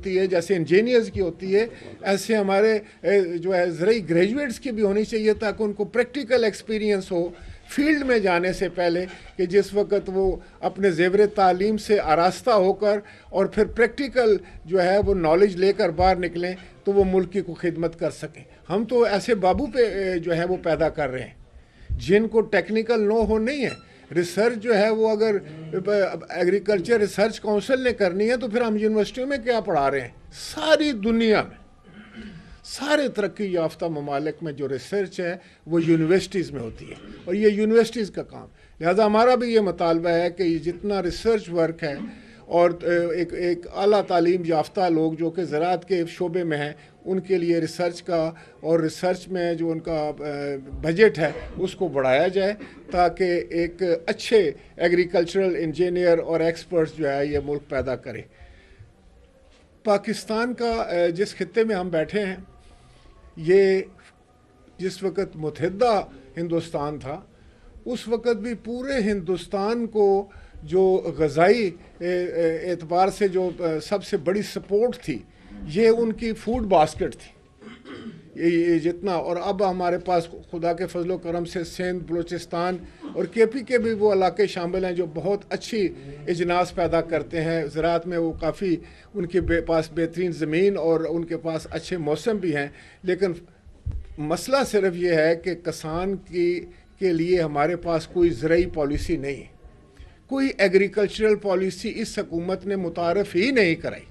होती है, जैसे इंजीनियर्स की होती है, ऐसे हमारे जो है ज़राई ग्रेजुएट्स की भी होनी चाहिए, ताकि उनको प्रैक्टिकल एक्सपीरियंस हो फील्ड में जाने से पहले, कि जिस वक्त वो अपने ज़ेवर तालीम से आरास्ता होकर और फिर प्रैक्टिकल जो है वो नॉलेज लेकर बाहर निकलें तो वो मुल्क की को खिदमत कर सकें। हम तो ऐसे बाबू पे जो है वो पैदा कर रहे हैं जिनको टेक्निकल नो हो नहीं है। रिसर्च जो है वो अगर एग्रीकल्चर रिसर्च काउंसिल ने करनी है तो फिर हम यूनिवर्सिटियों में क्या पढ़ा रहे हैं? सारी दुनिया में सारे तरक्की याफ्ता ममालिक में जो रिसर्च है वो यूनिवर्सिटीज़ में होती है, और ये यूनिवर्सिटीज़ का काम। लिहाजा हमारा भी ये मुतालबा है कि ये जितना रिसर्च वर्क है और एक आला तालीम याफ्ता लोग जो कि ज़राअत के शोबे में हैं, उनके लिए रिसर्च का और रिसर्च में जो उनका बजट है उसको बढ़ाया जाए, ताकि एक अच्छे एग्रीकल्चरल इंजीनियर और एक्सपर्ट्स जो है ये मुल्क पैदा करे। पाकिस्तान का जिस खित्ते में हम बैठे हैं, ये जिस वक़्त मुत्तहिदा हिंदुस्तान था उस वक़्त भी पूरे हिंदुस्तान को जो ग़ज़ाई एतबार से जो सबसे बड़ी सपोर्ट थी ये उनकी फूड बास्केट थी, ये जितना। और अब हमारे पास खुदा के फजलो करम से सिंध, बलूचिस्तान और केपी के भी वो इलाके शामिल हैं जो बहुत अच्छी इजनास पैदा करते हैं। ज़राअत में वो काफ़ी उनके पास बेहतरीन ज़मीन और उनके पास अच्छे मौसम भी हैं, लेकिन मसला सिर्फ ये है कि किसान के लिए हमारे पास कोई ज़राई पॉलिसी नहीं है, कोई एग्रीकल्चरल पॉलिसी इस हुकूमत ने मुतारफ़ ही नहीं कराई,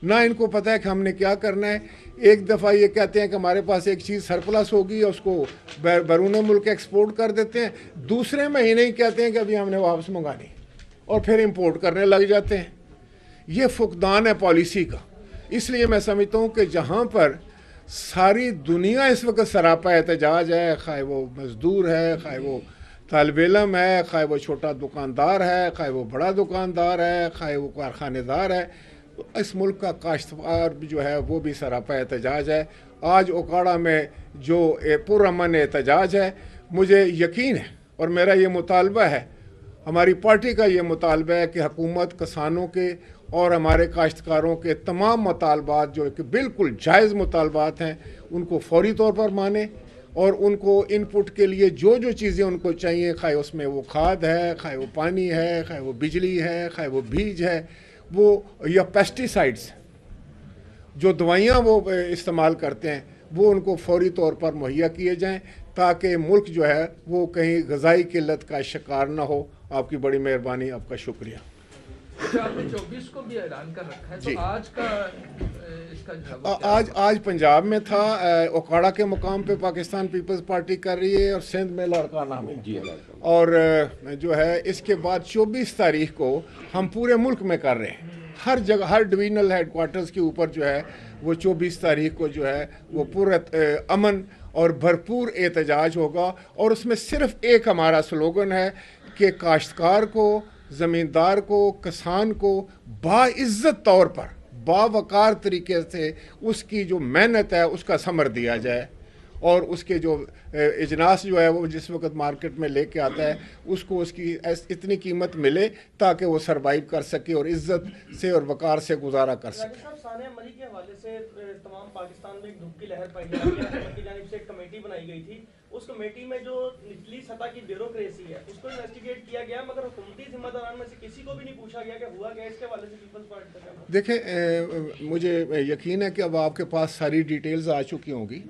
ना इनको पता है कि हमने क्या करना है। एक दफ़ा ये कहते हैं कि हमारे पास एक चीज़ सरप्लस होगी, उसको बैरून मुल्क एक्सपोर्ट कर देते हैं, दूसरे महीने ही कहते हैं कि अभी हमने वापस मंगानी, और फिर इंपोर्ट करने लग जाते हैं। ये फुकदान है पॉलिसी का। इसलिए मैं समझता हूँ कि जहाँ पर सारी दुनिया इस वक्त सरापा एहतजाज है, खाए वो मज़दूर है, खाए वो तालिब इल्म है, खाए वो छोटा दुकानदार है, खाए वो बड़ा दुकानदार है, खाए वो कारखानेदार है, तो इस मुल्क का काश्तकार जो है वो भी सरापा एहतजाज है। आज ओकाड़ा में जो पुरअमन एहतजाज है, मुझे यकीन है और मेरा ये मुतालबा है, हमारी पार्टी का ये मुतालबा है कि हुकूमत किसानों के और हमारे काश्तकारों के तमाम मुतालबात जो कि बिल्कुल जायज़ मुतालबात हैं उनको फौरी तौर पर माने, और उनको इनपुट के लिए जो जो चीज़ें उनको चाहिए, खाए उसमें वो खाद है, खाए वो पानी है, खाए वो बिजली है, खाए वो बीज है, वो या पेस्टिसाइड्स जो दवाइयाँ वो इस्तेमाल करते हैं, वो उनको फौरी तौर पर मुहैया किए जाएं, ताकि मुल्क जो है वो कहीं ग़ज़ाई किल्लत का शिकार ना हो। आपकी बड़ी मेहरबानी, आपका शुक्रिया। आपने 24 को भी ऐलान कर रखा है, तो आज का इसका आज पंजाब में था, ओकाड़ा के मुकाम पे पाकिस्तान पीपल्स पार्टी कर रही है, और सिंध में लड़काना में जी, और जो है इसके बाद 24 तारीख को हम पूरे मुल्क में कर रहे हैं। हर जगह, हर डिवीजनल हेडक्वार्टर्स के ऊपर जो है वो 24 तारीख को जो है वो पूरा अमन और भरपूर एहतजाज होगा, और उसमें सिर्फ एक हमारा स्लोगन है कि काश्तकार को, ज़मींदार को, किसान को बाइज़्ज़त तौर पर, बावकार तरीके से उसकी जो मेहनत है उसका समर दिया जाए, और उसके जो इजनास जो है वो जिस वक्त मार्केट में लेके आता है उसको उसकी इतनी कीमत मिले ताकि वो सरवाइव कर सके और इज़्ज़त से और वकार से गुजारा कर सके। सानिया मलिक के हवाले से तमाम पाकिस्तान में एक धूप की लहर पाई जा रही है। हुकूमत की जानिब से एक कमेटी बनाई गई थी, उस कमेटी में जो निचली सतह की ब्यूरोक्रेसी है उसको इन्वेस्टिगेट किया गया, मगर हुकूमती जिम्मेदारान में से किसी को भी नहीं पूछा गया कि हुआ क्या। इसके हवाले से पीपल्स पार्टी का देखें, मुझे यकीन है कि अब आपके पास सारी डिटेल्स आ चुकी होंगी।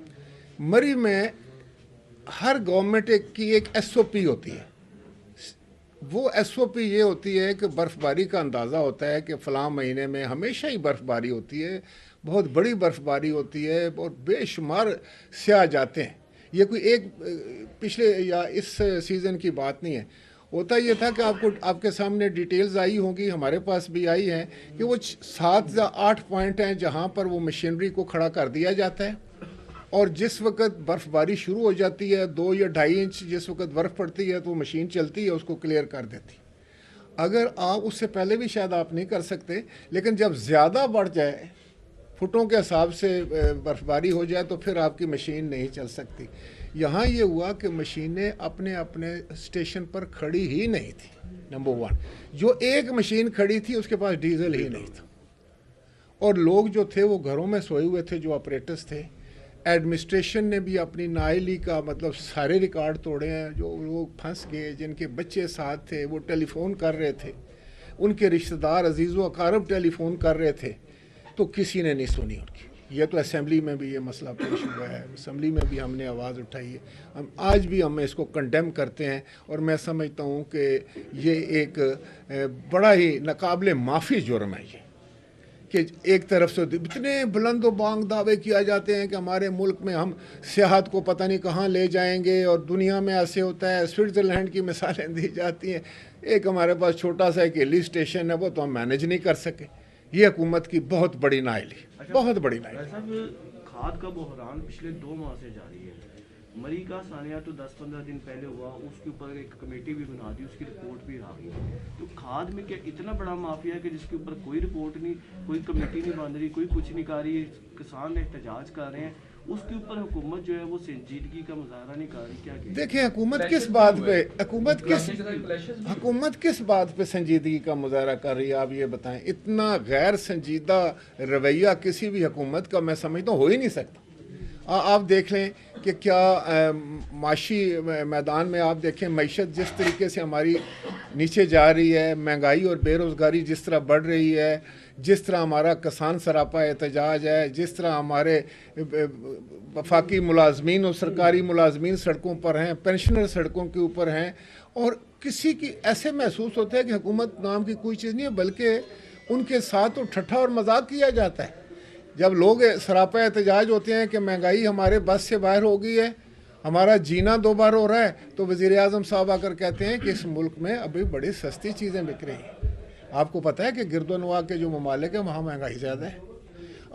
मरी में हर गवर्नमेंट की एक SOP होती है। वो SOP ये होती है कि बर्फ़बारी का अंदाज़ा होता है कि फ़लाँ महीने में हमेशा ही बर्फ़बारी होती है, बहुत बड़ी बर्फ़बारी होती है और बेशुमार स्याह जाते हैं। ये कोई एक पिछले या इस सीज़न की बात नहीं है। होता ये था कि आपके सामने डिटेल्स आई होंगी, हमारे पास भी आई हैं, कि वो 7 या 8 पॉइंट हैं जहाँ पर वो मशीनरी को खड़ा कर दिया जाता है, और जिस वक्त बर्फ़बारी शुरू हो जाती है 2 या 2.5 इंच जिस वक्त बर्फ़ पड़ती है तो मशीन चलती है, उसको क्लियर कर देती। अगर आप उससे पहले भी शायद आप नहीं कर सकते, लेकिन जब ज़्यादा बढ़ जाए, फुटों के हिसाब से बर्फ़बारी हो जाए, तो फिर आपकी मशीन नहीं चल सकती। यहाँ ये हुआ कि मशीनें अपने अपने स्टेशन पर खड़ी ही नहीं थी। नंबर 1, जो एक मशीन खड़ी थी उसके पास डीजल ही नहीं था, और लोग जो थे वो घरों में सोए हुए थे, जो ऑपरेटर्स थे। एडमिनिस्ट्रेशन ने भी अपनी नाअहली का मतलब सारे रिकॉर्ड तोड़े हैं। जो लोग फंस गए, जिनके बच्चे साथ थे, वो टेलीफोन कर रहे थे, उनके रिश्तेदार अजीज़ व अकारब टेलीफोन कर रहे थे, तो किसी ने नहीं सुनी उनकी। ये तो असेंबली में भी ये मसला पेश हुआ है, असेंबली में भी हमने आवाज़ उठाई है, हम आज भी हम इसको कंडेम करते हैं। और मैं समझता हूँ कि ये एक बड़ा ही नाकाबिले माफ़ी जुर्म है ये, कि एक तरफ से इतने बुलंद बांग दावे किया जाते हैं कि हमारे मुल्क में हम सियाहत को पता नहीं कहाँ ले जाएंगे, और दुनिया में ऐसे होता है, स्विट्ज़रलैंड की मिसालें दी जाती हैं। एक हमारे पास छोटा सा एक हिली स्टेशन है, वो तो हम मैनेज नहीं कर सके। ये हुकूमत की बहुत बड़ी नाअहली, बहुत बड़ी नाअहली। साहब, खाद का बहरान पिछले 2 माह से जारी है। मरी का सानिया तो 10-15 दिन पहले हुआ, उसके ऊपर एक कमेटी भी बना दी, उसकी रिपोर्ट भी आ गई। तो खाद में क्या इतना बड़ा माफिया है कि जिसके ऊपर कोई रिपोर्ट नहीं, कोई कमेटी नहीं बन रही, कोई कुछ नहीं कर रही, किसान एहतजाज कर रहे हैं, उसके ऊपर हुकूमत जो है वो संजीदगी का मुजाहरा नहीं कर रही? क्या देखिए हुकूमत किस बात पे, हुकूमत किस बात पे संजीदगी का मुजाहरा कर रही है, आप ये बताएं। इतना गैर संजीदा रवैया किसी भी हुकूमत का मैं समझता हूँ हो ही नहीं सकता। आप देख लें कि क्या माशी मैदान में आप देखें, मईशत जिस तरीके से हमारी नीचे जा रही है, महंगाई और बेरोज़गारी जिस तरह बढ़ रही है, जिस तरह हमारा किसान सरापा एहतजाज है, जिस तरह हमारे वफाकी मुलाजमीन और सरकारी मुलाजमीन सड़कों पर हैं, पेंशनर सड़कों के ऊपर हैं, और किसी की ऐसे महसूस होता है कि हुकूमत नाम की कोई चीज़ नहीं है, बल्कि उनके साथ तो ठट्ठा और मजाक किया जाता है। जब लोग सरापा एहतजाज होते हैं कि महंगाई हमारे बस से बाहर हो गई है, हमारा जीना 2 बार हो रहा है, तो वज़ीर आज़म साहब आकर कहते हैं कि इस मुल्क में अभी बड़ी सस्ती चीज़ें बिक रही हैं। आपको पता है कि गिरदोनवा के जो ममालिक हैं वहाँ महंगाई ज़्यादा है।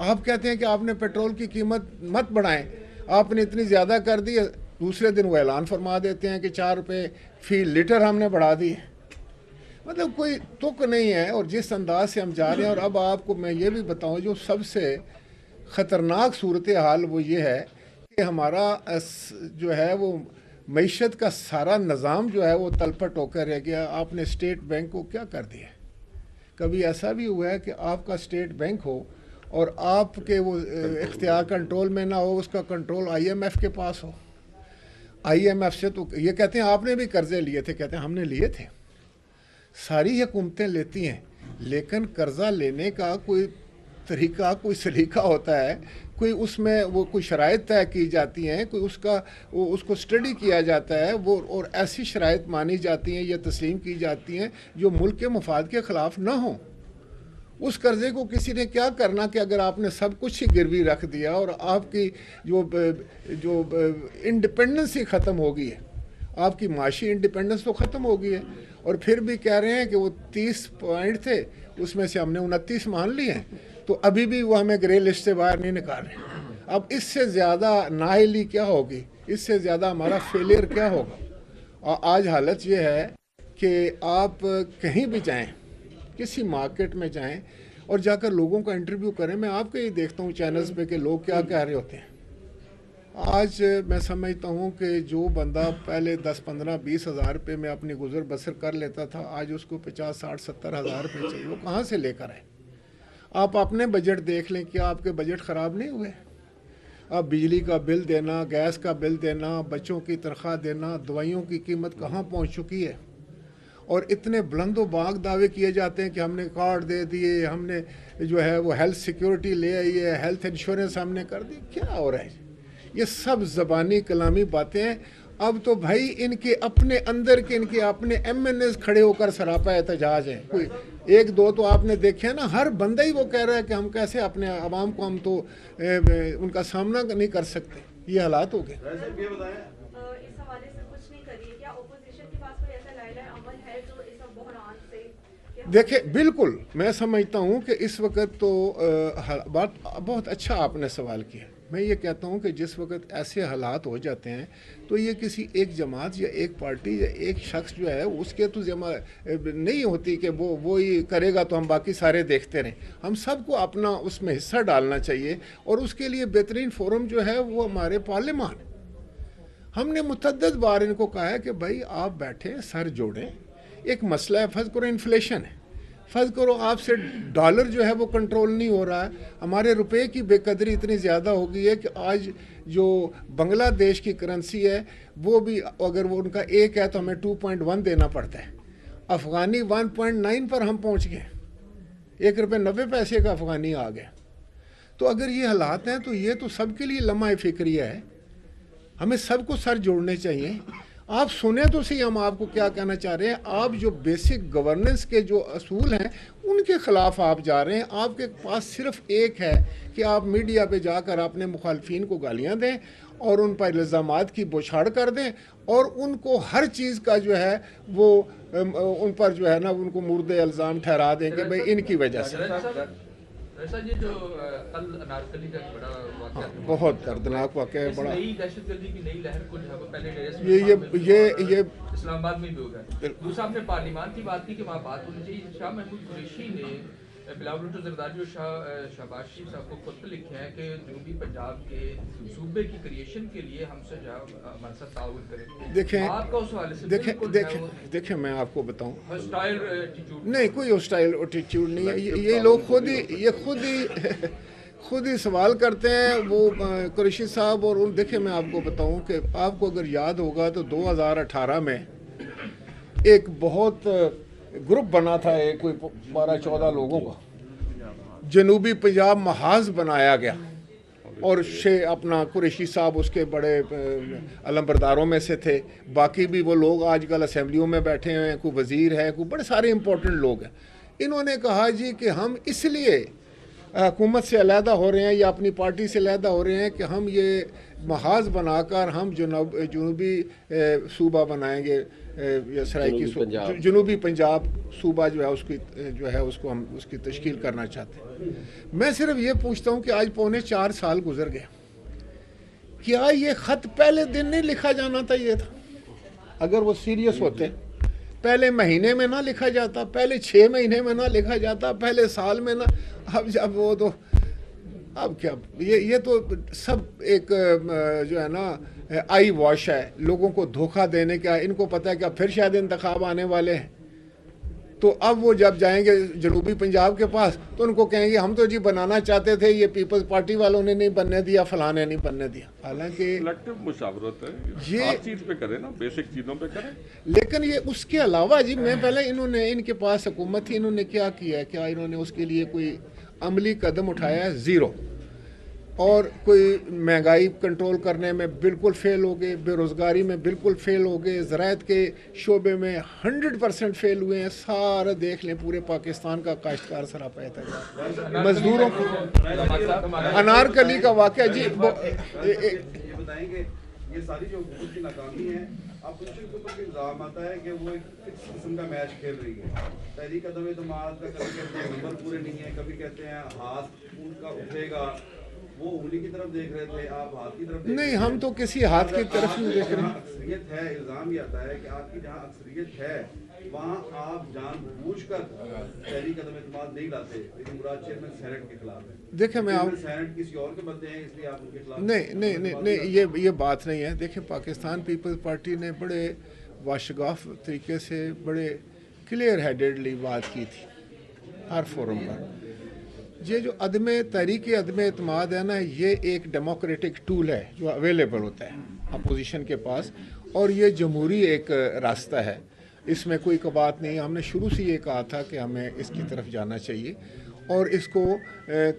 आप कहते हैं कि आपने पेट्रोल की कीमत मत बढ़ाएं, आपने इतनी ज़्यादा कर दी है, दूसरे दिन वो ऐलान फरमा देते हैं कि 4 रुपये फ़ी लीटर हमने बढ़ा दी है। मतलब कोई तुक नहीं है, और जिस अंदाज से हम जा रहे हैं। और अब आपको मैं ये भी बताऊं, जो सबसे ख़तरनाक सूरत हाल वो ये है कि हमारा जो है वो मईशत का सारा निज़ाम जो है वो तलपट होकर रह गया। आपने स्टेट बैंक को क्या कर दिया? कभी ऐसा भी हुआ है कि आपका स्टेट बैंक हो और आपके वो इख्तियार कंट्रोल में ना हो, उसका कंट्रोल IMF के पास हो। IMF से तो ये कहते हैं आपने भी कर्जे लिए थे, कहते हैं हमने लिए थे। सारी हुकूमतें लेती हैं, लेकिन कर्जा लेने का कोई तरीका, कोई सलीका होता है, कोई उसमें वो कोई शराइत तय की जाती हैं, कोई उसको स्टडी किया जाता है वो, और ऐसी शराइत मानी जाती हैं या तस्लीम की जाती हैं जो मुल्क के मफाद के ख़िलाफ़ ना हो। उस कर्ज़े को किसी ने क्या करना कि अगर आपने सब कुछ ही गिरवी रख दिया और आपकी जो इंडिपेंडेंस ही ख़त्म हो गई है, आपकी माशी इंडिपेंडेंस तो ख़त्म हो गई है, और फिर भी कह रहे हैं कि वो 30 पॉइंट थे, उसमें से हमने 29 मान लिए हैं, तो अभी भी वो हमें ग्रे लिस्ट से बाहर नहीं निकाल रहे। अब इससे ज़्यादा नाअहली क्या होगी, इससे ज़्यादा हमारा फेलियर क्या होगा? और आज हालत ये है कि आप कहीं भी जाएं, किसी मार्केट में जाएं और जाकर लोगों का इंटरव्यू करें। मैं आपके ही देखता हूँ चैनल्स पे कि लोग क्या कह रहे होते हैं। आज मैं समझता हूँ कि जो बंदा पहले 10, 15, 20 हज़ार रुपये में अपनी गुजर बसर कर लेता था, आज उसको 50, 60, 70 हज़ार रुपये चाहिए। वो कहाँ से लेकर आए? आप अपने बजट देख लें, क्या आपके बजट ख़राब नहीं हुए? अब बिजली का बिल देना, गैस का बिल देना, बच्चों की तनख्वाह देना, दवाइयों की कीमत कहाँ पहुँच चुकी है? और इतने बुलंदो बाग दावे किए जाते हैं कि हमने कार्ड दे दिए, हमने जो है वो हेल्थ सिक्योरिटी ले आई है, हेल्थ इंश्योरेंस हमने कर दी। क्या हो रहा है? ये सब ज़बानी कलामी बातें हैं। अब तो भाई इनके अपने अंदर के, इनके अपने MNAs खड़े होकर सरापा एहतजाज हैं। कोई 1-2 तो आपने देखे ना, हर बंदा ही वो कह रहा है कि हम कैसे अपने आवाम को, हम तो उनका सामना नहीं कर सकते। ये हालात हो गए। इस हवाले से कुछ नहीं करिए, क्या ओपोजिशन के पास कोई ऐसा लाइला अमल है जो इस बहरान से? देखिए बिल्कुल, मैं समझता हूँ कि इस वक्त तो बात बहुत अच्छा आपने सवाल किया। मैं ये कहता हूँ कि जिस वक्त ऐसे हालात हो जाते हैं तो ये किसी एक जमात या एक पार्टी या एक शख्स जो है उसके तो जमा नहीं होती कि वो ही करेगा तो हम बाकी सारे देखते रहें। हम सबको अपना उसमें हिस्सा डालना चाहिए, और उसके लिए बेहतरीन फोरम जो है वो हमारे पार्लियामान। हमने मुतअद्दिद बार इनको कहा है कि भाई आप बैठें, सर जोड़ें। एक मसला है, फर्ज करो इन्फ्लेशन है, فرض کرو آپ سے ڈالر جو ہے وہ کنٹرول نہیں ہو رہا ہے، ہمارے روپے کی بے قدری اتنی زیادہ ہو گئی ہے کہ آج جو بنگلہ دیش کی کرنسی ہے وہ بھی اگر وہ ان کا 1 ہے تو ہمیں 2.1 دینا پڑتا ہے، افغانی 1.9 پر ہم پہنچ گئے، 1 روپے 90 پیسے کا افغانی آ گیا۔ تو اگر یہ حالات ہیں تو یہ تو سب کے لیے لمحہ فکریہ ہے، ہمیں سب کو سر جوڑنے چاہیے۔ آپ سنیں تو صحیح ہم آپ کو کیا کہنا چاہ رہے ہیں۔ آپ جو بیسک گورننس کے جو اصول ہیں ان کے خلاف آپ جا رہے ہیں۔ آپ کے پاس صرف ایک ہے کہ آپ میڈیا پہ جا کر اپنے مخالفین کو گالیاں دیں اور ان پر الزامات کی بوچھاڑ کر دیں اور ان کو ہر چیز کا جو ہے وہ ان پر جو ہے نا ان کو مورد الزام ٹھہرا دیں کہ بھئی ان کی وجہ سے۔ ایسا یہ جو کل انارکلی کا ایک بڑا واقعہ تھا، بہت دردناک واقعہ ہے، اس بڑا نئی دہشت گردی کی نئی لہر کو جو ہے وہ پہلے ڈیرے یہ اسلام آباد میں بھی ہوگا۔ دوسرا آپ نے پارلیمان کی بات کی کہ وہاں بات ہونی چاہیے۔ شاہ محمود قریشی نے بلاول بھٹو زرداری اور شہباز شریف صاحب کو خط لکھے ہیں کہ جنوبی پنجاب کے صوبے کی کریشن کے لیے ہم سے جو ہمارے ساتھ تعاون کریں۔ دیکھیں آپ کا اس حوالے سے دیکھیں میں آپ کو بتاؤں، ہاسٹائل ایٹیٹیوڈ نہیں کوئی ہاسٹائل ایٹیٹیوڈ نہیں ہے، یہ لوگ خود ہی سوال کرتے ہیں وہ قریشی صاحب۔ اور دیکھیں میں آپ کو بتاؤں کہ آپ کو اگر یاد ہوگا تو 2018 میں ایک بہت گروپ بنا تھا، کوئی 12-14 لوگوں کا، جنوبی پنجاب محاذ بنایا گیا اور اپنا قریشی صاحب اس کے بڑے علمبرداروں میں سے تھے، باقی بھی وہ لوگ آج کل اسمبلیوں میں بیٹھے ہیں، کوئی وزیر ہے، کوئی بڑے سارے امپورٹنٹ لوگ ہیں۔ انہوں نے کہا جی کہ ہم اس لیے حکومت سے علیحدہ ہو رہے ہیں یا اپنی پارٹی سے علیحدہ ہو رہے ہیں کہ ہم یہ محاذ بنا کر ہم جنوبی صوبہ بنائیں گے، سرائکی جنوبی پنجاب صوبہ جو ہے اس کی جو ہے اس کو ہم اس کی تشکیل کرنا چاہتے ہیں۔ میں صرف یہ پوچھتا ہوں کہ آج 4.25 سال گزر گئے، کیا یہ خط پہلے دن نہیں لکھا جانا تھا؟ یہ تھا اگر وہ سیریس ہوتے پہلے مہینے میں نہ لکھا جاتا، پہلے 6 مہینے میں نہ لکھا جاتا، پہلے سال میں نہ۔ اب جب وہ تو اب کیا یہ تو سب ایک جو ہے نا آئی واش ہے، لوگوں کو دھوکہ دینے کا۔ ان کو پتہ ہے کہ اب پھر شاید انتخاب آنے والے ہیں، تو اب وہ جب جائیں گے جنوبی پنجاب کے پاس تو ان کو کہیں گے ہم تو جی بنانا چاہتے تھے، یہ پیپلز پارٹی والوں نے نہیں بننے دیا، فلاں نے نہیں بننے دیا۔ حالانکہ کلیکٹیو مشاورت ہے، یہ ہر چیز پہ کریں نا، بیسک چیزوں پہ کریں۔ لیکن یہ اس کے علاوہ جی میں پہلے ان کے پاس حکومت تھی، انہوں نے کیا کیا ہے؟ کیا انہوں نے اس کے لیے کوئی عملی قدم اٹھایا ہے؟ زیرو۔ اور کوئی مہنگائی کنٹرول کرنے میں بالکل فیل ہو گئے، بے روزگاری میں بالکل فیل ہو گئے، زراعت کے شعبے میں 100% فیل ہوئے ہیں۔ سارا دیکھ لیں پورے پاکستان کا کاشتکار سراپا ہے، مزدوروں کو۔ انارکلی کا واقعہ جی یہ بتائیں کہ یہ ساری جو حکومت کی ناکامی ہے، اپوزیشن کے اوپر الزام آتا ہے کہ وہ ایک فکس قسم کا میچ کھیل رہی ہے۔ تحریک عدم اعتماد کا کبھی کہتے ہیں نمبر پورے نہیں ہیں، کبھی کہتے ہیں ہاتھ ان کا اٹھے گا۔ وہ انگلی کی طرف دیکھ رہے تھے، آپ ہاتھ کی طرف نہیں، ہم تو کسی ہاتھ کی طرف نہیں دیکھ رہے ہیں۔ اکثریت ہے، الزام یہ آتا ہے کہ آپ کی جہاں اکثریت ہے وہاں آپ جان بوجھ کر تحریک عدم اعتماد نہیں لاتے، لیکن مراد چیئرمین سینٹ کے خلاف ہے۔ دیکھیں میں آپ سینٹ کسی اور کے بندے ہیں اس لیے آپ ان کے خلاف نہیں یہ بات نہیں ہے۔ دیکھیں پاکستان پیپلز پارٹی نے بڑے واشگاف طریقے سے بڑے کلیئر ہیڈڈلی بات کی تھی ہر فورم پر۔ یہ جو تحریک عدم اعتماد ہے نا، یہ ایک ڈیموکریٹک ٹول ہے جو اویلیبل ہوتا ہے اپوزیشن کے پاس، اور یہ جمہوری ایک راستہ ہے، اس میں کوئی بات نہیں۔ ہم نے شروع سے یہ کہا تھا کہ ہمیں اس کی طرف جانا چاہیے اور اس کو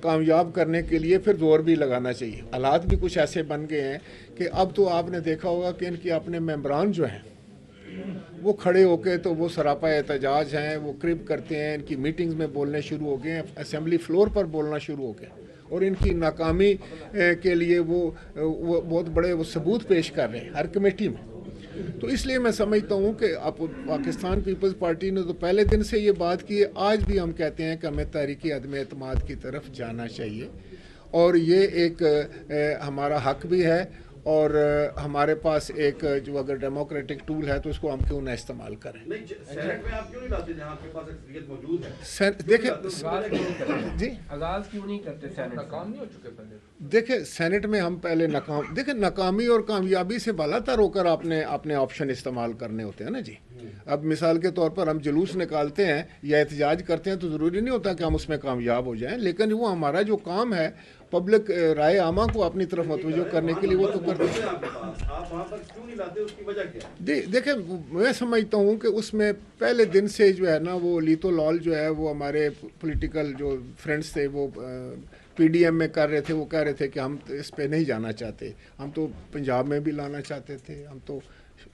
کامیاب کرنے کے لیے پھر زور بھی لگانا چاہیے۔ حالات بھی کچھ ایسے بن گئے ہیں کہ اب تو آپ نے دیکھا ہوگا کہ ان کے اپنے ممبران جو ہیں وہ کھڑے ہو کے تو وہ سراپا احتجاج ہیں، وہ کرب کرتے ہیں، ان کی میٹنگز میں بولنے شروع ہو گئے ہیں، اسمبلی فلور پر بولنا شروع ہو گئے، اور ان کی ناکامی کے لیے وہ بہت بڑے وہ ثبوت پیش کر رہے ہیں ہر کمیٹی میں۔ تو اس لیے میں سمجھتا ہوں کہ پاکستان پیپلز پارٹی نے تو پہلے دن سے یہ بات کی ہے، آج بھی ہم کہتے ہیں کہ ہمیں تحریک عدم اعتماد کی طرف جانا چاہیے، اور یہ ایک ہمارا حق بھی ہے اور ہمارے پاس ایک جو اگر ڈیموکریٹک ٹول ہے تو اس کو ہم کیوں نہ استعمال کریں. نہیں سینٹ میں آپ کیوں نہیں لاتے جہاں آپ کے پاس اکثریت موجود ہے؟ دیکھیں جی آغاز کیوں نہیں کرتے سینٹ ناکام نہیں ہو چکے پہلے؟ دیکھیں سینٹ میں ہم پہلے دیکھیں ناکامی اور کامیابی سے بالا تر ہو کر اپنے آپشن استعمال کرنے ہوتے ہیں نا جی. اب مثال کے طور پر ہم جلوس نکالتے ہیں یا احتجاج کرتے ہیں تو ضروری نہیں ہوتا کہ ہم اس میں کامیاب ہو جائیں, لیکن وہ ہمارا جو کام ہے پبلک رائے عامہ کو اپنی طرف متوجہ کرنے کے لیے وہ تو کرتے ہیں. آپ وہاں پر کیوں نہیں لاتے, اس کی وجہ کیا ہے؟ دیکھیں میں سمجھتا ہوں کہ اس میں پہلے دن سے جو ہے نا وہ لیتو لال جو ہے وہ ہمارے پولیٹیکل جو فرینڈس تھے وہ پی ڈی ایم میں کر رہے تھے, وہ کہہ رہے تھے کہ ہم اس پہ نہیں جانا چاہتے, ہم تو پنجاب میں بھی لانا چاہتے تھے, ہم تو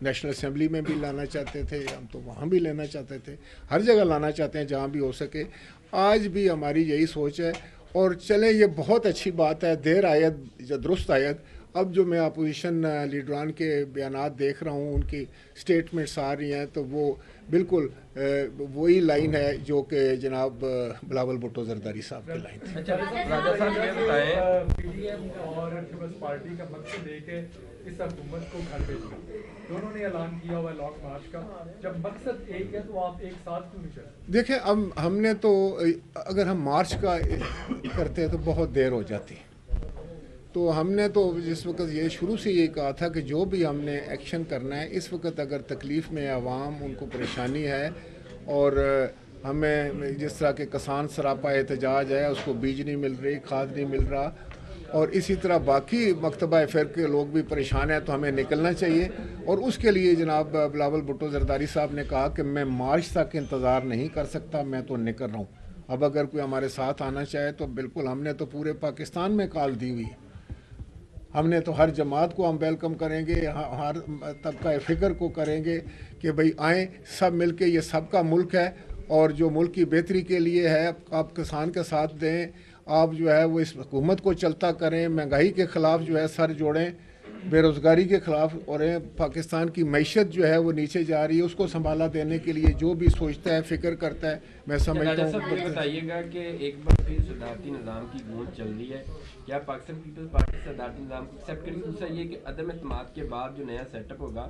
نیشنل اسمبلی میں بھی لانا چاہتے تھے, ہم تو وہاں بھی لینا چاہتے تھے, ہر جگہ لانا چاہتے ہیں جہاں بھی ہو سکے. آج بھی ہماری یہی سوچ ہے اور چلیں یہ بہت اچھی بات ہے, دیر آید یا درست آید. اب جو میں اپوزیشن لیڈران کے بیانات دیکھ رہا ہوں, ان کی سٹیٹمنٹس آ رہی ہیں تو وہ بالکل وہی لائن ہے جو کہ جناب بلاول بھٹو زرداری صاحب کی لائن تھی. اچھا راجہ صاحب یہ بتائیں, پی ڈی ایم اور پیپلز پارٹی کا مقصد ہے کہ اس حکومت کو گھر بھیجنا, دونوں نے اعلان کیا ہوا ہے لانگ مارچ کا, جب مقصد ایک ہے تو آپ ایک ساتھ کیوں نہیں چلتے؟ دیکھیں اب ہم نے تو اگر ہم مارچ کا کرتے تو بہت دیر ہو جاتی, تو ہم نے تو جس وقت یہ شروع سے یہ کہا تھا کہ جو بھی ہم نے ایکشن کرنا ہے اس وقت اگر تکلیف میں عوام ان کو پریشانی ہے اور ہمیں جس طرح کے کسان سراپا احتجاج ہے, اس کو بیج نہیں مل رہی, کھاد نہیں مل رہا, اور اسی طرح باقی مکتبہ فکر کے لوگ بھی پریشان ہیں, تو ہمیں نکلنا چاہیے. اور اس کے لیے جناب بلاول بھٹو زرداری صاحب نے کہا کہ میں مارچ تک انتظار نہیں کر سکتا, میں تو نکل رہا ہوں. اب اگر کوئی ہمارے ساتھ آنا چاہے تو بالکل, ہم نے تو پورے پاکستان میں کال دی ہوئی ہے, ہم نے تو ہر جماعت کو ہم ویلکم کریں گے, ہر طبقہ فکر کو کریں گے کہ بھئی آئیں سب مل کے, یہ سب کا ملک ہے اور جو ملک کی بہتری کے لیے ہے آپ کسان کا ساتھ دیں, آپ جو ہے وہ اس حکومت کو چلتا کریں, مہنگائی کے خلاف جو ہے سر جوڑیں, بے روزگاری کے خلاف, اور پاکستان کی معیشت جو ہے وہ نیچے جا رہی ہے, اس کو سنبھالا دینے کے لیے جو بھی سوچتا ہے فکر کرتا ہے, میں سمجھتا ہوں. صاحب یہ بتائیے گا کہ ایک بار پھر صدارتی نظام کی گونج چل رہی ہے, کیا پاکستان پیپلز پارٹی صدارتی نظام کو ایکسیپٹ کرے گی؟ دوسرا یہ کہ عدم اعتماد کے بعد جو نیا سیٹ اپ ہوگا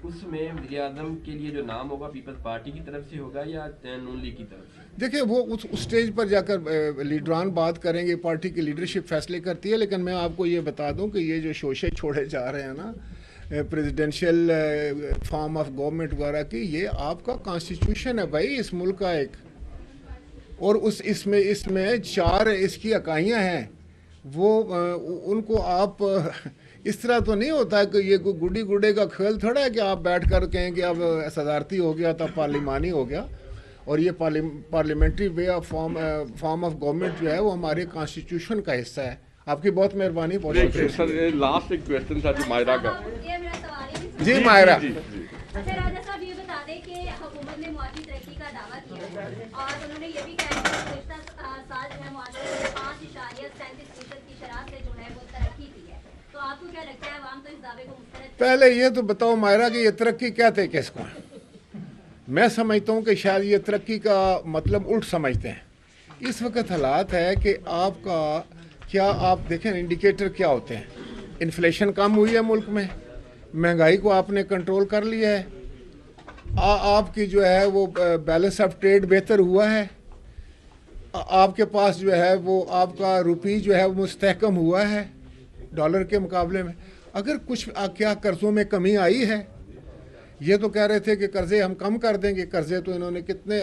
اس میں وزیر اعظم کے لیے جو نام ہوگا پیپلز پارٹی کی طرف سے ہوگا یا نون لیگ کی طرف سے؟ دیکھیں وہ اس اسٹیج پر جا کر لیڈران بات کریں گے, پارٹی کی لیڈرشپ فیصلے کرتی ہے. لیکن میں آپ کو یہ بتا دوں کہ یہ جو شوشے چھوڑے جا رہے ہیں نا پریزیڈنشیل فارم آف گورنمنٹ وغیرہ کی, یہ آپ کا کانسٹیٹیوشن ہے بھائی اس ملک کا ایک, اور اس میں 4 اس کی اکائیاں ہیں, وہ ان کو آپ اس طرح تو نہیں ہوتا ہے کہ یہ کوئی گڈی گڈے کا کھیل تھوڑا ہے کہ آپ بیٹھ کر کہیں کہ اب صدارتی ہو گیا تب پارلیمانی ہو گیا. اور یہ parliamentary way of form of government جو ہے وہ ہمارے کانسٹیٹیوشن کا حصہ ہے. آپ کی بہت مہربانی. سر لاسٹ ایک کویسچن تھا جو مائرہ کا. جی مائرہ. اچھا راجہ صاحب یہ بتا دیں کہ حکومت نے معاشی ترقی کا دعویٰ کیا ہے اور انہوں نے یہ بھی کہا کہ گزشتہ سال جو ہے معاشرے نے 5.37% کی شرح سے جو ہے وہ ترقی کی ہے, تو آپ کو کیا لگتا ہے عوام تو اس دعوے کو مسترد؟ پہلے یہ تو بتاؤ مائرہ کہ یہ ترقی کہتے کس کو ہے؟ میں سمجھتا ہوں کہ شاید یہ ترقی کا مطلب الٹ سمجھتے ہیں. اس وقت حالات ہے کہ آپ کا کیا, آپ دیکھیں انڈیکیٹر کیا ہوتے ہیں. انفلیشن کم ہوئی ہے ملک میں, مہنگائی کو آپ نے کنٹرول کر لیا ہے, آپ کی جو ہے وہ بیلنس آف ٹریڈ بہتر ہوا ہے, آپ کے پاس جو ہے وہ آپ کا روپی جو ہے وہ مستحکم ہوا ہے ڈالر کے مقابلے میں. اگر کچھ کیا قرضوں میں کمی آئی ہے, یہ تو کہہ رہے تھے کہ قرضے ہم کم کر دیں گے, قرضے تو انہوں نے کتنے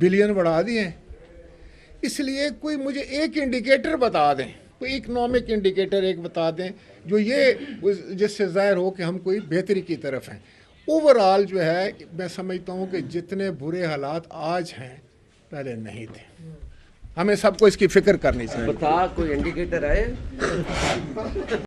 بلین بڑھا دیے ہیں. اس لیے کوئی مجھے ایک انڈیکیٹر بتا دیں, کوئی اکنامک انڈیکیٹر ایک بتا دیں جو یہ جس سے ظاہر ہو کہ ہم کوئی بہتری کی طرف ہیں. اوورآل جو ہے میں سمجھتا ہوں کہ جتنے برے حالات آج ہیں پہلے نہیں تھے. ہمیں سب کو اس کی فکر کرنی چاہیے. بتا کوئی انڈیکیٹر ہے